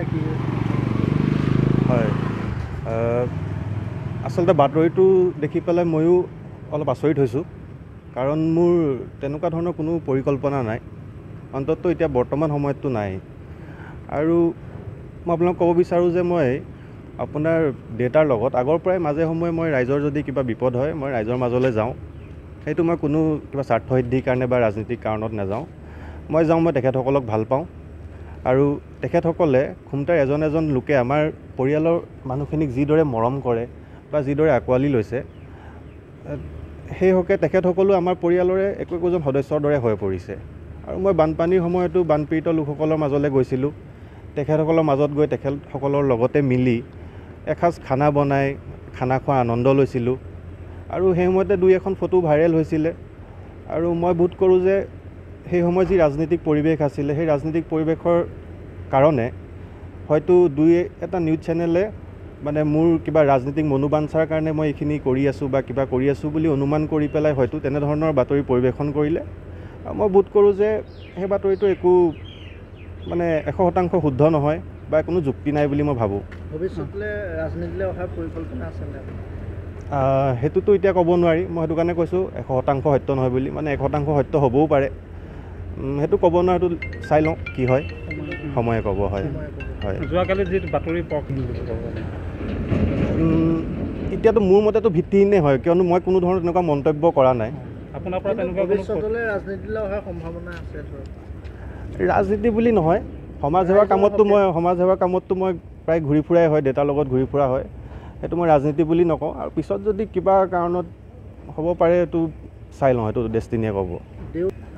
এতিয়া কি হয় আচলতে বাতৰিটো দেখি পেলাই ময়ো অলপ আচৰিত হৈছোঁ কাৰণ মোৰ তেনেকুৱা ধৰণৰ কোনো পৰিকল্পনা নাই অন্ততঃ এতিয়া বৰ্তমান সময়ততো নাই আৰু মই আপোনাক ক'ব বিচাৰোঁ যে মই আপোনাৰ দেউতাৰ লগত আগৰ পৰাই মাজে সময়ে মই ৰাইজৰ যদি কিবা বিপদ হয় মই ৰাইজৰ মাজলৈ যাওঁ সেইটো মই কোনো কিবা স্বাৰ্থসিদ্ধিৰ কাৰণে বা ৰাজনীতিক কাৰণত নাযাওঁ মই যাওঁ মই তেখেতসকলক ভাল পাওঁ আৰু তেখেতসকলে খুমটাৰ এজন এজন লোকে আমাৰ পৰিয়ালৰ মানুহখিনিক যিদৰে মৰম কৰে বা যিদৰে আঁকোৱালি লৈছে সেই হকে তেখেতসকলো আমাৰ পৰিয়ালৰে একোজন সদস্যৰ দৰে হৈ পৰিছে আৰু মই বানপানীৰ সময়তো বানপীড়িত লোকসকলৰ মাজলৈ গৈছিলোঁ তেখেতসকলৰ মাজত গৈ তেখেতসকলৰ লগতে মিলি এসাঁজ খানা বনাই খানা খোৱাৰ আনন্দ লৈছিলোঁ আৰু সেই সময়তে দুই এখন ফটো ভাইৰেল হৈছিলে আৰু মই বোধ কৰোঁ যে সেই সময়ত যি ৰাজনৈতিক পৰিৱেশ আছিলে সেই ৰাজনৈতিক পৰিৱেশৰ কাৰণে হয়তো দুই এটা নিউজ চেনেলে মানে মোৰ কিবা ৰাজনৈতিক মনোবাঞ্ছাৰ কাৰণে মই এইখিনি কৰি আছোঁ বা কিবা কৰি আছোঁ বুলি অনুমান কৰি পেলাই হয়তো তেনেধৰণৰ বাতৰি পৰিৱেশন কৰিলে আৰু মই বোধ কৰোঁ যে সেই বাতৰিটো একো মানে 100% শুদ্ধ নহয় বা কোনো যুক্তি নাই বুলি মই ভাবোঁ ভৱিষ্যতলৈ ৰাজনীতিলৈ অহাৰ পৰিকল্পনা আছে নে সেইটোতো এতিয়া ক'ব নোৱাৰি মই সেইটো কাৰণে কৈছোঁ 100% সত্য নহয় বুলি মানে 100% সত্য হ'বও পাৰে সেইটো ক'ব নোৱাৰে সেইটো চাই লওঁ কি হয় সময়ে ক'ব হয় হয় যোৱাকালি যি বাতৰি এতিয়াতো মোৰ মতেতো ভিত্তিহীনে হয় কিয়নো মই কোনো ধৰণৰ তেনেকুৱা মন্তব্য কৰা নাই আপোনাৰ পৰা তেনেকুৱা ভৱিষ্যতলৈ ৰাজনীতিলৈ অহাৰ সম্ভাৱনা আছে ধৰক ৰাজনীতি বুলি নহয় সমাজ সেৱাৰ কামততো মই প্ৰায় ঘূৰি ফুৰাই হয় দেউতাৰ লগত ঘূৰি ফুৰা হয় সেইটো মই ৰাজনীতি বুলি নকওঁ আৰু পিছত যদি কিবা কাৰণত হ'ব পাৰে এইটো চাই লওঁ সেইটো ডেষ্টিনিয়ে ক'ব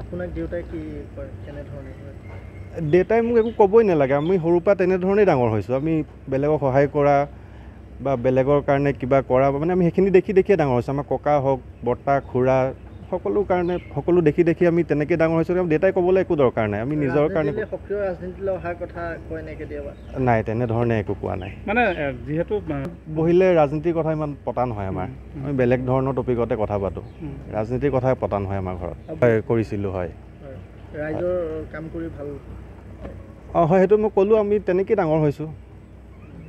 আপোনাক দেউতাই কি কয় কেনেধৰণে কয় দেউতাই মোক একো ক'বই নালাগে আমি সৰুৰ পৰা তেনেধৰণেই ডাঙৰ হৈছোঁ আমি বেলেগক সহায় কৰা বা বেলেগৰ কাৰণে কিবা কৰা মানে আমি সেইখিনি দেখিয়ে ডাঙৰ হৈছোঁ আমাৰ ককা হওক বৰ্তা খুৰা সকলো দেখি আমি তেনেকৈ ডাঙৰ হৈছোঁ দেউতাই ক'বলৈ একো দৰকাৰ নাই আমি নিজৰ কাৰণে সক্ৰিয় ৰাজনীতিলৈ অহাৰ কথা কয় নে কেতিয়াবা নাই তেনেধৰণে একো কোৱা নাই মানে যিহেতু বহিলে ৰাজনীতিৰ কথা ইমান পতা নহয় আমাৰ আমি বেলেগ ধৰণৰ টপিকতে কথা পাতোঁ ৰাজনীতিৰ কথা পতা নহয় আমাৰ ঘৰত কৰিছিলোঁ হয় ৰাইজৰ কাম কৰি ভাল হয় সেইটো মই ক'লোঁ আমি তেনেকৈ ডাঙৰ হৈছোঁ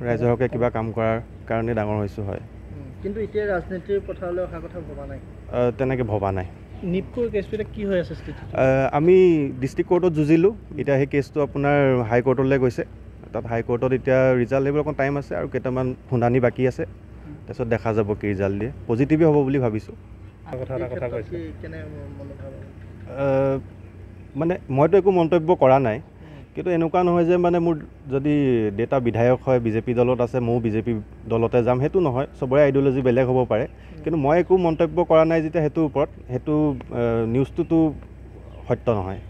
ৰাইজৰ হকে কিবা কাম কৰাৰ কাৰণে ডাঙৰ হৈছোঁ হয় কিন্তু এতিয়া ৰাজনীতিৰ পথাৰলৈ অহাৰ কথা ভবা নাই তেনেকৈ ভবা নাই নিপকোৰ কেছটো এতিয়া কি হৈ আছে স্থিতি আমি ডিষ্ট্ৰিক্ট কোৰ্টত যুঁজিলোঁ এতিয়া সেই কেছটো আপোনাৰ হাই কোৰ্টলৈ গৈছে তাত হাই কোৰ্টত এতিয়া ৰিজাল্ট আহিবলৈ অকণ টাইম আছে আৰু কেইটামান শুনানি বাকী আছে তাৰপিছত দেখা যাব কি ৰিজাল্ট দিয়ে পজিটিভে হ'ব বুলি ভাবিছোঁ মানে মইতো একো মন্তব্য কৰা নাই কিন্তু এনেকুৱা নহয় যে মানে মোৰ যদি দেউতা বিধায়ক হয় বিজেপি দলত আছে ময়ো বিজেপি দলতে যাম সেইটো নহয় চবৰে আইডিঅ'লজি বেলেগ হ'ব পাৰে কিন্তু মই একো মন্তব্য কৰা নাই যেতিয়া সেইটোৰ ওপৰত সেইটো নিউজটোতো সত্য নহয়